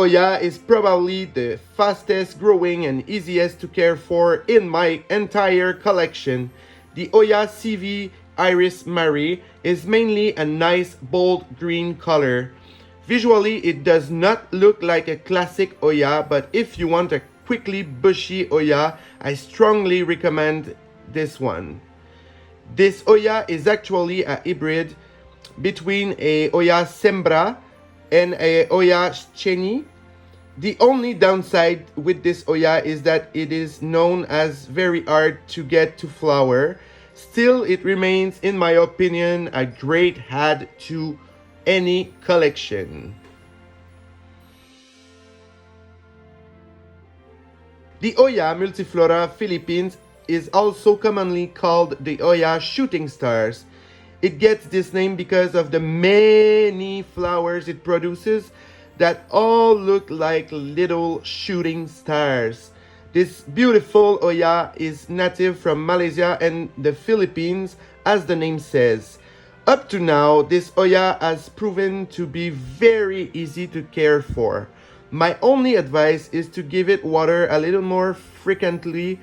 Hoya is probably the fastest growing and easiest to care for in my entire collection. The Hoya CV Iris Marie is mainly a nice bold green color. Visually, it does not look like a classic Hoya, but if you want a quickly bushy Hoya, I strongly recommend this one. This Hoya is actually a hybrid between a Hoya Sembra and a Hoya Cheni. The only downside with this Hoya is that it is known as very hard to get to flower. Still, it remains, in my opinion, a great add to any collection. The Hoya multiflora Philippines is also commonly called the Hoya shooting stars. It gets this name because of the many flowers it produces that all look like little shooting stars. This beautiful Hoya is native from Malaysia and the Philippines, as the name says. Up to now, this Hoya has proven to be very easy to care for. My only advice is to give it water a little more frequently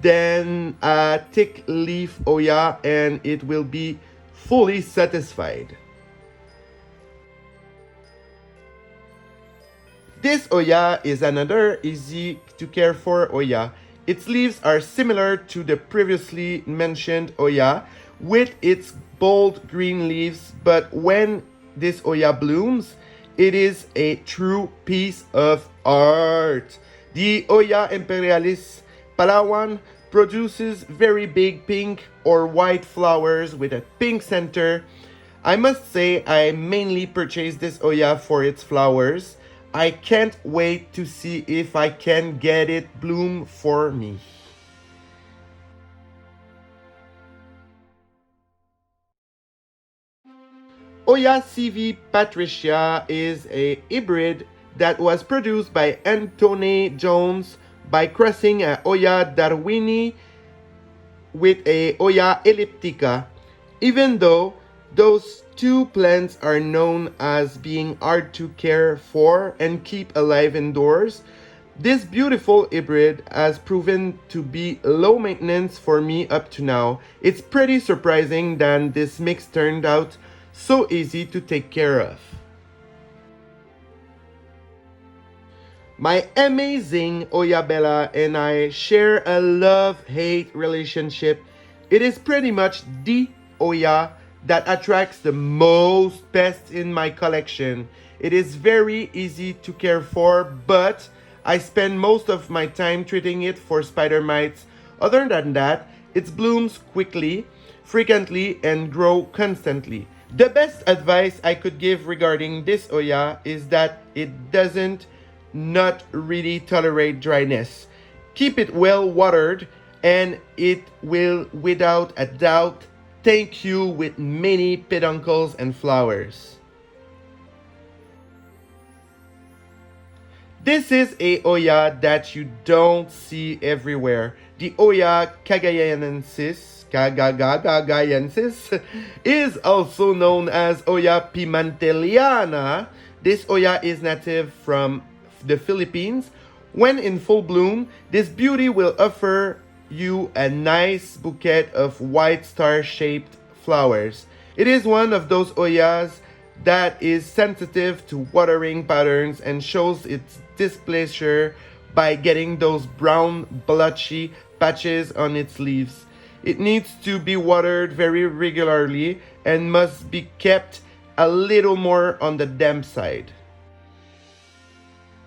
than a thick leaf Hoya, and it will be fully satisfied. This Hoya is another easy to care for Hoya. Its leaves are similar to the previously mentioned Hoya with its bold green leaves, but when this Hoya blooms, it is a true piece of art. The Hoya Imperialis Palawan produces very big pink or white flowers with a pink center. I must say I mainly purchased this Hoya for its flowers. I can't wait to see if I can get it bloom for me. Hoya CV Patricia is a hybrid that was produced by Anthony Jones by crossing a Hoya darwini with a Hoya elliptica. Even though those two plants are known as being hard to care for and keep alive indoors, this beautiful hybrid has proven to be low maintenance for me up to now. It's pretty surprising that this mix turned out so easy to take care of. My amazing Hoya Bella and I share a love-hate relationship. It is pretty much the Hoya that attracts the most pests in my collection. It is very easy to care for, but I spend most of my time treating it for spider mites. Other than that, it blooms quickly, frequently, and grow constantly. The best advice I could give regarding this Hoya is that it doesn't not really tolerate dryness. Keep it well watered and it will without a doubt thank you with many peduncles and flowers. This is a Hoya that you don't see everywhere. The Hoya cagayensis is also known as Hoya pimentelliana. This Hoya is native from the Philippines. When in full bloom, this beauty will offer you a nice bouquet of white star-shaped flowers. It is one of those Hoyas that is sensitive to watering patterns and shows its displeasure by getting those brown blotchy patches on its leaves. It needs to be watered very regularly and must be kept a little more on the damp side.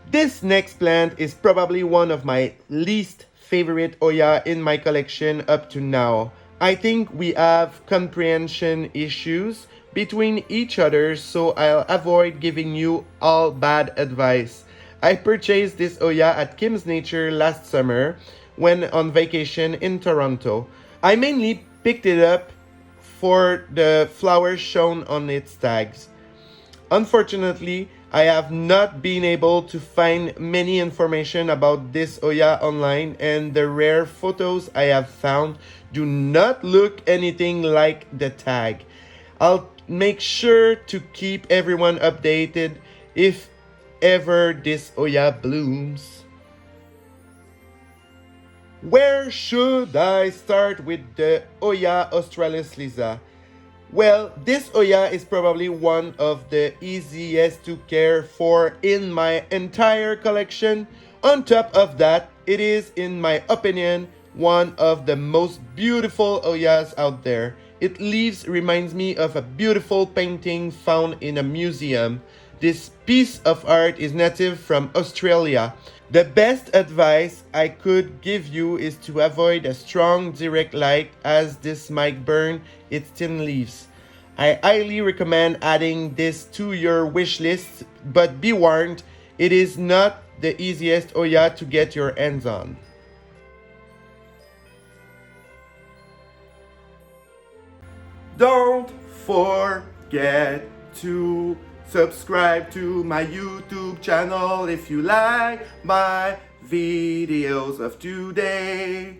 This next plant is probably one of my least favorite Hoya in my collection up to now. I think we have comprehension issues between each other, so I'll avoid giving you all bad advice. I purchased this Hoya at Kim's Nature last summer when on vacation in Toronto. I mainly picked it up for the flowers shown on its tags. Unfortunately, I have not been able to find many information about this Hoya online, and the rare photos I have found do not look anything like the tag. I'll make sure to keep everyone updated if whenever this Hoya blooms. Where should I start with the Hoya Australis Lisa? Well, this Hoya is probably one of the easiest to care for in my entire collection. On top of that, it is, in my opinion, one of the most beautiful Hoyas out there. Its leaves reminds me of a beautiful painting found in a museum. This piece of art is native from Australia. The best advice I could give you is to avoid a strong direct light, as this might burn its thin leaves. I highly recommend adding this to your wish list, but be warned, it is not the easiest Hoya to get your hands on. Don't forget to subscribe to my YouTube channel if you like my videos of today.